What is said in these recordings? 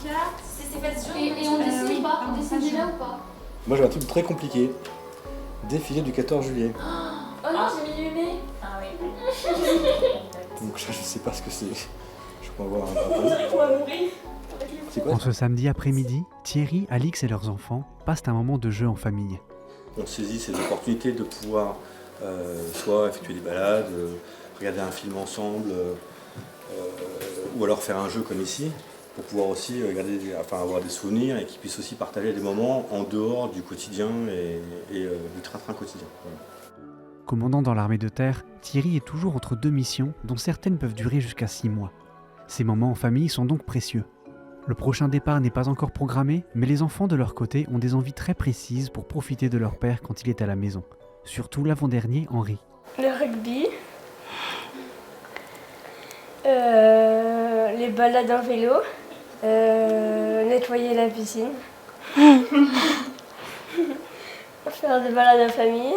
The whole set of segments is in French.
carte. C'est fait ce jour. Et on dessine ou pas? On dessine déjà ou pas? Moi j'ai un truc très compliqué. Défilé du 14 juillet. Oh non, j'ai mis le mai. Ah oui. Donc là, je sais pas ce que c'est. Je peux avoir un... On va mourir. C'est quoi? En ce samedi après-midi, Thierry, Alix et leurs enfants passent un moment de jeu en famille. On saisit ces opportunités de pouvoir soit effectuer des balades, regarder un film ensemble, ou alors faire un jeu comme ici, pour pouvoir aussi avoir des souvenirs et qu'ils puissent aussi partager des moments en dehors du quotidien et du train-train quotidien. Voilà. Commandant dans l'armée de terre, Thierry est toujours entre deux missions dont certaines peuvent durer jusqu'à 6 mois. Ces moments en famille sont donc précieux. Le prochain départ n'est pas encore programmé, mais les enfants de leur côté ont des envies très précises pour profiter de leur père quand il est à la maison. Surtout l'avant-dernier, Henri. Le rugby, les balades en vélo, nettoyer la piscine, faire des balades en famille,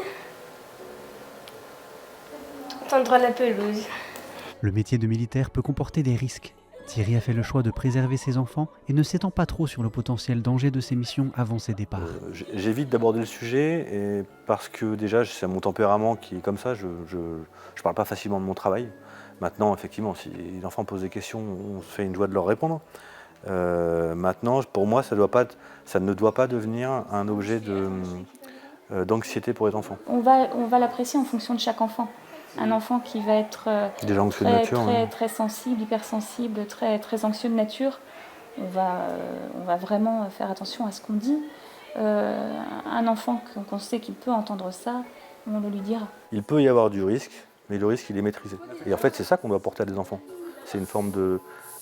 tendre la pelouse. Le métier de militaire peut comporter des risques. Thierry a fait le choix de préserver ses enfants et ne s'étend pas trop sur le potentiel danger de ses missions avant ses départs. J'évite d'aborder le sujet parce que déjà c'est mon tempérament qui est comme ça, je parle pas facilement de mon travail. Maintenant effectivement si les enfants posent des questions, on se fait une joie de leur répondre. Maintenant pour moi ça ne doit pas devenir un objet d'anxiété pour les enfants. On va l'apprécier en fonction de chaque enfant. Un enfant qui va être très sensible, hypersensible, très anxieux de nature, on va vraiment faire attention à ce qu'on dit. Un enfant qu'on sait qu'il peut entendre ça, on le lui dira. Il peut y avoir du risque, mais le risque il est maîtrisé. Et en fait c'est ça qu'on doit apporter à des enfants. C'est une forme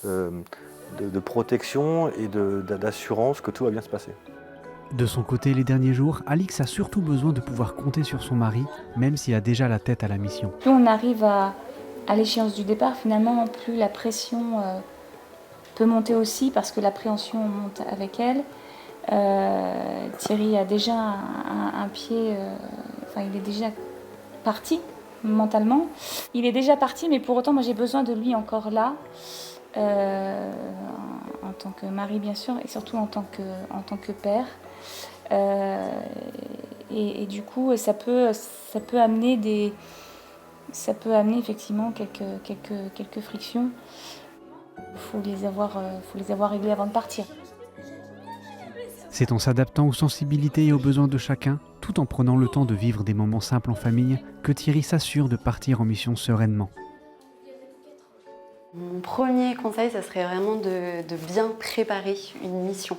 de protection et d'assurance que tout va bien se passer. De son côté, les derniers jours, Alix a surtout besoin de pouvoir compter sur son mari, même s'il a déjà la tête à la mission. Plus on arrive à l'échéance du départ, finalement, plus la pression peut monter aussi, parce que l'appréhension monte avec elle. Thierry a déjà un pied, il est déjà parti mentalement. Il est déjà parti, mais pour autant, moi j'ai besoin de lui encore là, en tant que mari bien sûr, et surtout en tant que père. Et du coup, ça peut amener effectivement quelques frictions. Faut les avoir réglées avant de partir. C'est en s'adaptant aux sensibilités et aux besoins de chacun, tout en prenant le temps de vivre des moments simples en famille, que Thierry s'assure de partir en mission sereinement. Mon premier conseil, ça serait vraiment de bien préparer une mission,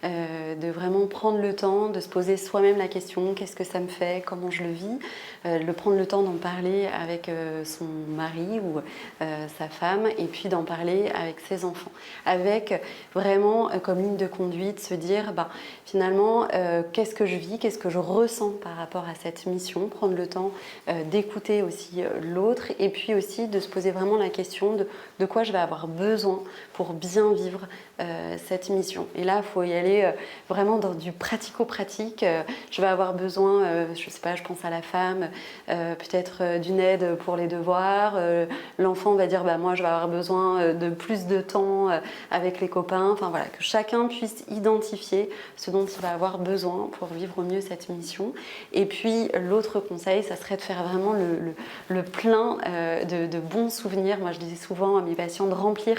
de vraiment prendre le temps de se poser soi-même la question, qu'est-ce que ça me fait, comment je le vis, de prendre le temps d'en parler avec son mari ou sa femme et puis d'en parler avec ses enfants, avec vraiment comme ligne de conduite se dire finalement qu'est-ce que je vis, qu'est-ce que je ressens par rapport à cette mission, prendre le temps d'écouter aussi l'autre et puis aussi de se poser vraiment la question de quoi je vais avoir besoin pour bien vivre cette mission. Et là, il faut y aller vraiment dans du pratico-pratique. Je vais avoir besoin, je sais pas, je pense à la femme, peut-être d'une aide pour les devoirs. L'enfant va dire, moi, je vais avoir besoin de plus de temps avec les copains. Enfin voilà, que chacun puisse identifier ce dont il va avoir besoin pour vivre au mieux cette mission. Et puis, l'autre conseil, ça serait de faire vraiment le plein de bons souvenirs. Moi, je disais souvent à mes patients de remplir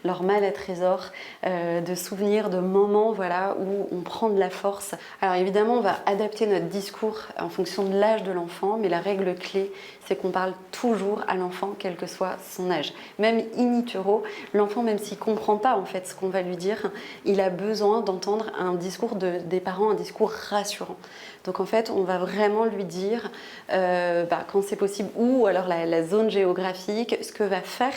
leur malle à trésor de souvenirs, de moments où on prend de la force. Alors évidemment, on va adapter notre discours en fonction de l'âge de l'enfant, mais la règle clé, c'est qu'on parle toujours à l'enfant, quel que soit son âge. Même in utero, l'enfant, même s'il ne comprend pas en fait ce qu'on va lui dire, il a besoin d'entendre un discours des parents, un discours rassurant. Donc en fait, on va vraiment lui dire quand c'est possible, ou alors la zone géographique, ce que va faire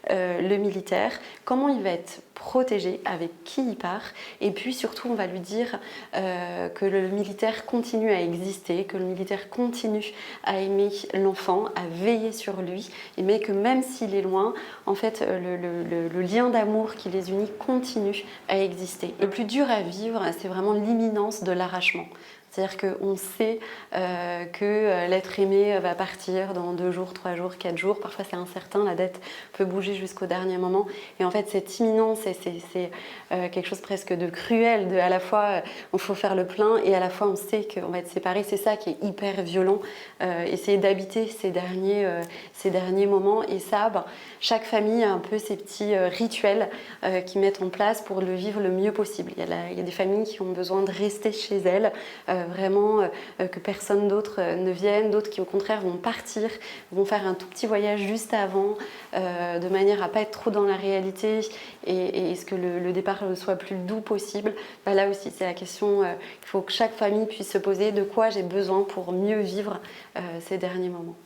le militaire, comment il va être protégé, avec qui il part, et puis surtout on va lui dire que le militaire continue à exister, que le militaire continue à aimer l'enfant, à veiller sur lui, mais que même s'il est loin, en fait le lien d'amour qui les unit continue à exister. Le plus dur à vivre, c'est vraiment l'imminence de l'arrachement. C'est-à-dire qu'on sait que l'être aimé va partir dans 2 jours, 3 jours, 4 jours. Parfois c'est incertain, la date peut bouger jusqu'au dernier moment. Et en fait cette imminence, c'est quelque chose presque de cruel. À la fois il faut faire le plein et à la fois on sait qu'on va être séparés. C'est ça qui est hyper violent. Essayer d'habiter ces derniers moments. Et ça, chaque famille a un peu ses petits rituels qu'ils mettent en place pour le vivre le mieux possible. Il y a des familles qui ont besoin de rester chez elles, vraiment que personne d'autre ne vienne, d'autres qui au contraire vont partir, vont faire un tout petit voyage juste avant, de manière à ne pas être trop dans la réalité et ce que le départ soit plus doux possible. Là aussi, c'est la question qu'il faut que chaque famille puisse se poser, de quoi j'ai besoin pour mieux vivre ces derniers moments.